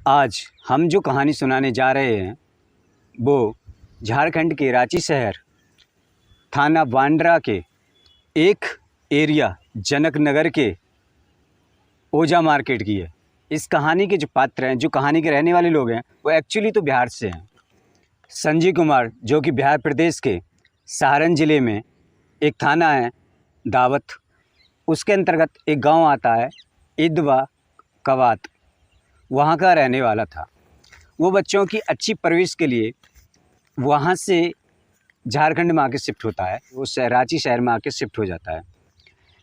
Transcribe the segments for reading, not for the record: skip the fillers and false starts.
आज हम जो कहानी सुनाने जा रहे हैं वो झारखंड के रांची शहर थाना बांद्रा के एक एरिया जनक नगर के ओझा मार्केट की है। इस कहानी के जो पात्र हैं, जो कहानी के रहने वाले लोग हैं, वो एक्चुअली तो बिहार से हैं। संजीव कुमार जो कि बिहार प्रदेश के सारण ज़िले में एक थाना है दावत, उसके अंतर्गत एक गांव आता है इदवा कवात, वहाँ का रहने वाला था। वो बच्चों की अच्छी परवरिश के लिए वहाँ से झारखंड में आके शिफ्ट होता है, वो रांची शहर में आके शिफ्ट हो जाता है।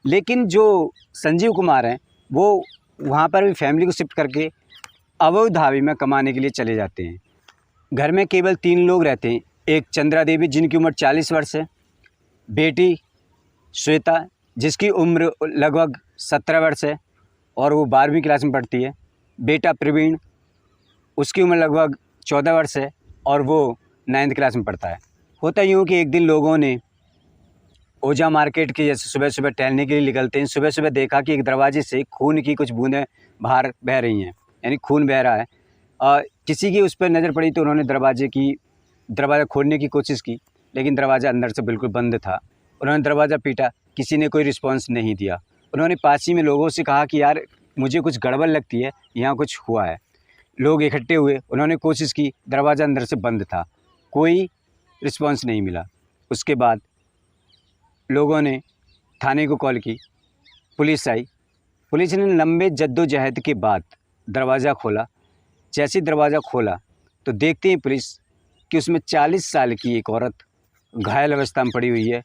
लेकिन जो संजीव कुमार हैं वो वहाँ पर भी फैमिली को शिफ्ट करके अवैध धावी में कमाने के लिए चले जाते हैं। घर में केवल 3 लोग रहते हैं। एक चंद्रा देवी जिनकी उम्र 40 वर्ष है, बेटी श्वेता जिसकी उम्र लगभग 17 वर्ष है और वो 12वीं क्लास में पढ़ती है, बेटा प्रवीण उसकी उम्र लगभग 14 वर्ष है और वो 9th क्लास में पढ़ता है। होता यूँ कि एक दिन लोगों ने ओझा मार्केट के जैसे सुबह सुबह टहलने के लिए निकलते हैं, सुबह सुबह देखा कि एक दरवाजे से खून की कुछ बूंदें बाहर बह रही हैं, यानी खून बह रहा है। किसी की उस पर नज़र पड़ी तो उन्होंने दरवाज़ा खोलने की कोशिश की, लेकिन दरवाज़ा अंदर से बिल्कुल बंद था। उन्होंने दरवाज़ा पीटा, किसी ने कोई रिस्पॉन्स नहीं दिया। उन्होंने पास ही में लोगों से कहा कि यार मुझे कुछ गड़बड़ लगती है, यहाँ कुछ हुआ है। लोग इकट्ठे हुए, उन्होंने कोशिश की, दरवाज़ा अंदर से बंद था, कोई रिस्पॉन्स नहीं मिला। उसके बाद लोगों ने थाने को कॉल की, पुलिस आई। पुलिस ने लंबे जद्दोजहद के बाद दरवाज़ा खोला। जैसे दरवाज़ा खोला तो देखते ही पुलिस कि उसमें 40 साल की एक औरत घायल अवस्था में पड़ी हुई है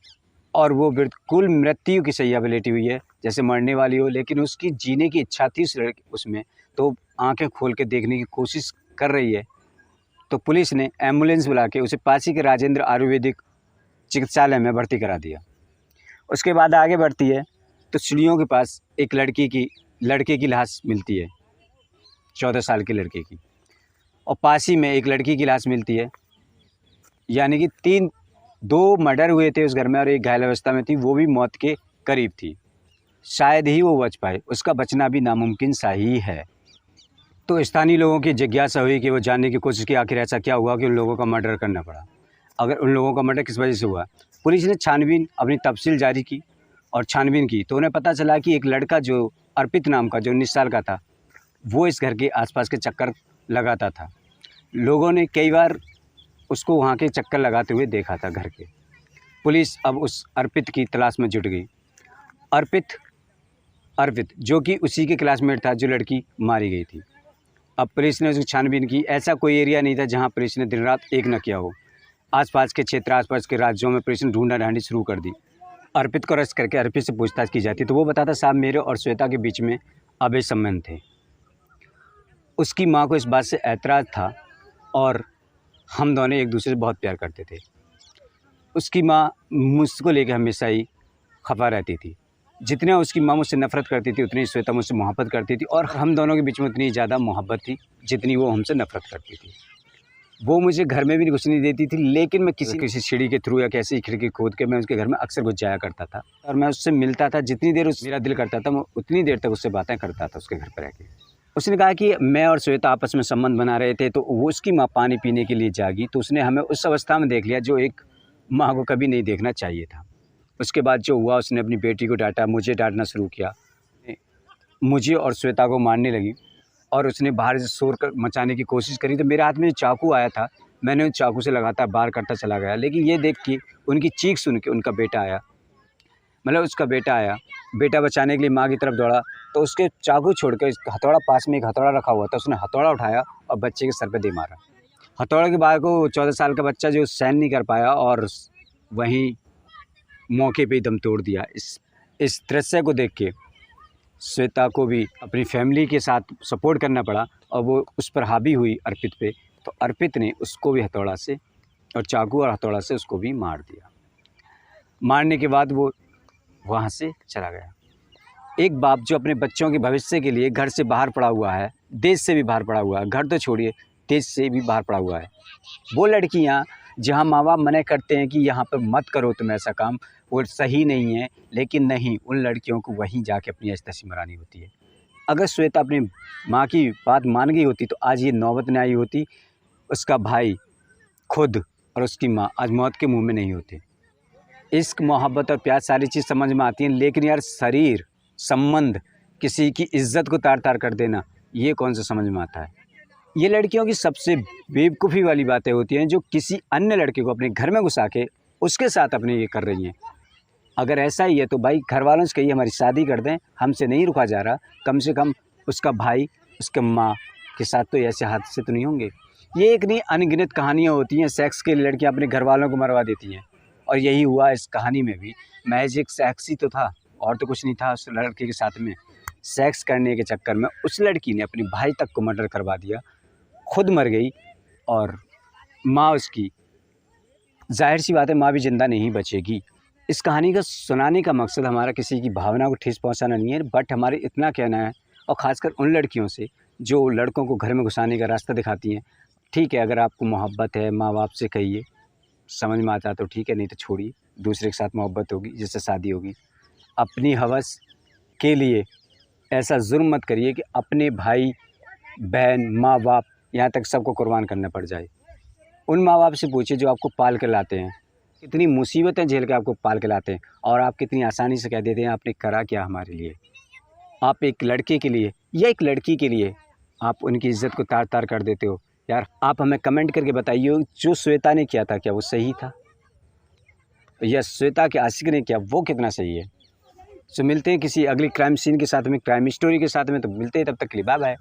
और वो बिल्कुल मृत्यु की शैया पर लेटी हुई है, जैसे मरने वाली हो। लेकिन उसकी जीने की इच्छा थी उसमें, तो आंखें खोल के देखने की कोशिश कर रही है। तो पुलिस ने एम्बुलेंस बुला के उसे पासी के राजेंद्र आयुर्वेदिक चिकित्सालय में भर्ती करा दिया। उसके बाद आगे बढ़ती है तो सीढ़ियों के पास एक लड़के की लाश मिलती है, 14 साल के लड़के की, और पास ही में एक लड़की की लाश मिलती है। यानी कि 2 मर्डर हुए थे उस घर में और एक घायल अवस्था में थी, वो भी मौत के करीब थी। शायद ही वो बच पाए, उसका बचना भी नामुमकिन सा ही है। तो स्थानीय लोगों की जिज्ञासा हुई कि वो जानने की कोशिश की आखिर ऐसा क्या हुआ कि उन लोगों का मर्डर करना पड़ा, अगर उन लोगों का मर्डर किस वजह से हुआ। पुलिस ने छानबीन अपनी तफसील जारी की और छानबीन की तो उन्हें पता चला कि एक लड़का जो अर्पित नाम का, जो 19 साल का था, वो इस घर के आसपास के चक्कर लगाता था। लोगों ने कई बार उसको वहाँ के चक्कर लगाते हुए देखा था घर के। पुलिस अब उस अर्पित की तलाश में जुट गई। अर्पित जो कि उसी के क्लासमेट था जो लड़की मारी गई थी। अब पुलिस ने उसकी छानबीन की। ऐसा कोई एरिया नहीं था जहाँ पुलिस ने दिन रात एक न किया हो। आसपास के क्षेत्र, आसपास के राज्यों में पुलिस ने ढूंढा ढांडी शुरू कर दी। अर्पित को अरेस्ट करके अर्पित से पूछताछ की जाती तो वो बताता, साहब मेरे और श्वेता के बीच में अवैध संबंध थे। उसकी माँ को इस बात से ऐतराज़ था और हम दोनों एक दूसरे से बहुत प्यार करते थे। उसकी माँ मुझको लेकर हमेशा ही खफा रहती थी। जितना उसकी माँ मुझसे नफ़रत करती थी उतनी श्वेता मुझसे मोहब्बत करती थी, और हम दोनों के बीच में उतनी ज़्यादा मोहब्बत थी जितनी वो हमसे नफ़रत करती थी। वो मुझे घर में भी घुसने नहीं देती थी, लेकिन मैं किसी सीढ़ी के थ्रू या कैसी खिड़की खोद के मैं उसके घर में अक्सर घुस जाया करता था और मैं उससे मिलता था। जितनी देर मेरा दिल करता था मैं उतनी देर तक उससे बातें करता था उसके घर पर रहकर। उसने कहा कि मैं और श्वेता आपस में संबंध बना रहे थे तो वो उसकी माँ पानी पीने के लिए जागी तो उसने हमें उस अवस्था में देख लिया जो एक माँ को कभी नहीं देखना चाहिए था। उसके बाद जो हुआ, उसने अपनी बेटी को डांटा, मुझे डांटना शुरू किया, मुझे और श्वेता को मारने लगी और उसने बाहर से शोर मचाने की कोशिश करी। तो मेरे हाथ में जो चाकू आया था मैंने उस चाकू से लगातार बार करता चला गया। लेकिन ये देख के उनकी चीख सुन के उसका बेटा आया, बेटा बचाने के लिए माँ की तरफ दौड़ा तो उसके चाकू छोड़ के हथौड़ा, पास में एक हथौड़ा रखा हुआ था, उसने हथौड़ा उठाया और बच्चे के सर पे दे मारा। हथौड़े के बाद को 14 साल का बच्चा जो सहन नहीं कर पाया और वहीं मौके पे ही दम तोड़ दिया। इस दृश्य को देख के श्वेता को भी अपनी फैमिली के साथ सपोर्ट करना पड़ा और वो उस पर हावी हुई अर्पित पे, तो अर्पित ने उसको भी हथौड़ा से और चाकू और हथौड़ा से उसको भी मार दिया। मारने के बाद वो वहाँ से चला गया। एक बाप जो अपने बच्चों के भविष्य के लिए घर से बाहर पड़ा हुआ है, देश से भी बाहर पड़ा हुआ है, घर तो छोड़िए देश से भी बाहर पड़ा हुआ है, वो लड़कियाँ जहाँ माँ बाप मना करते हैं कि यहाँ पर मत करो तुम ऐसा काम, वो सही नहीं है, लेकिन नहीं, उन लड़कियों को वहीं जाके अपनी ऐशतशी मनानी होती है। अगर श्वेता अपनी माँ की बात मान गई होती तो आज ये नौबत नहीं आई होती, उसका भाई खुद और उसकी माँ आज मौत के मुंह में नहीं होते। इश्क, मोहब्बत और प्यार सारी चीज़ समझ में आती हैं, लेकिन यार शरीर संबंध, किसी की इज्जत को तार तार कर देना, ये कौन सा समझ में आता है। ये लड़कियों की सबसे बेवकूफ़ी वाली बातें होती हैं जो किसी अन्य लड़के को अपने घर में घुसा के उसके साथ अपने ये कर रही हैं। अगर ऐसा ही है तो भाई घर वालों से कहिए हमारी शादी कर दें, हमसे नहीं रुका जा रहा, कम से कम उसका भाई उसके माँ के साथ तो ऐसे हादसे तो नहीं होंगे। ये एक नहीं अनगिनत कहानियाँ होती हैं, सेक्स के लिए लड़कियाँ अपने घर वालों को मरवा देती हैं, और यही हुआ इस कहानी में भी। महज एक सेक्स ही तो था और तो कुछ नहीं था उस लड़के के साथ में। सेक्स करने के चक्कर में उस लड़की ने अपने भाई तक को मर्डर करवा दिया, खुद मर गई और माँ उसकी, जाहिर सी बात है माँ भी ज़िंदा नहीं बचेगी। इस कहानी का सुनाने का मकसद हमारा किसी की भावना को ठेस पहुंचाना नहीं है, बट हमारे इतना कहना है, और ख़ासकर उन लड़कियों से जो लड़कों को घर में घुसाने का रास्ता दिखाती हैं। ठीक है, अगर आपको मोहब्बत है माँ बाप से कहिए, समझ में आता तो ठीक है, नहीं तो छोड़िए, दूसरे के साथ मोहब्बत होगी जिससे शादी होगी। अपनी हवस के लिए ऐसा जुर्म मत करिए कि अपने भाई बहन माँ बाप यहाँ तक सबको कुर्बान करना पड़ जाए। उन माँ बाप से पूछिए जो आपको पाल के लाते हैं, कितनी मुसीबतें झेल के आपको पाल के लाते हैं, और आप कितनी आसानी से कह देते हैं आपने करा क्या हमारे लिए। आप एक लड़के के लिए या एक लड़की के लिए आप उनकी इज़्ज़त को तार तार कर देते हो। यार आप हमें कमेंट करके बताइए जो श्वेता ने किया था क्या वो सही था, या श्वेता के आशिक ने किया वो कितना सही है। सो मिलते हैं किसी अगली क्राइम सीन के साथ में, क्राइम स्टोरी के साथ में, तो मिलते हैं, तब तक के लिए बाय बाय।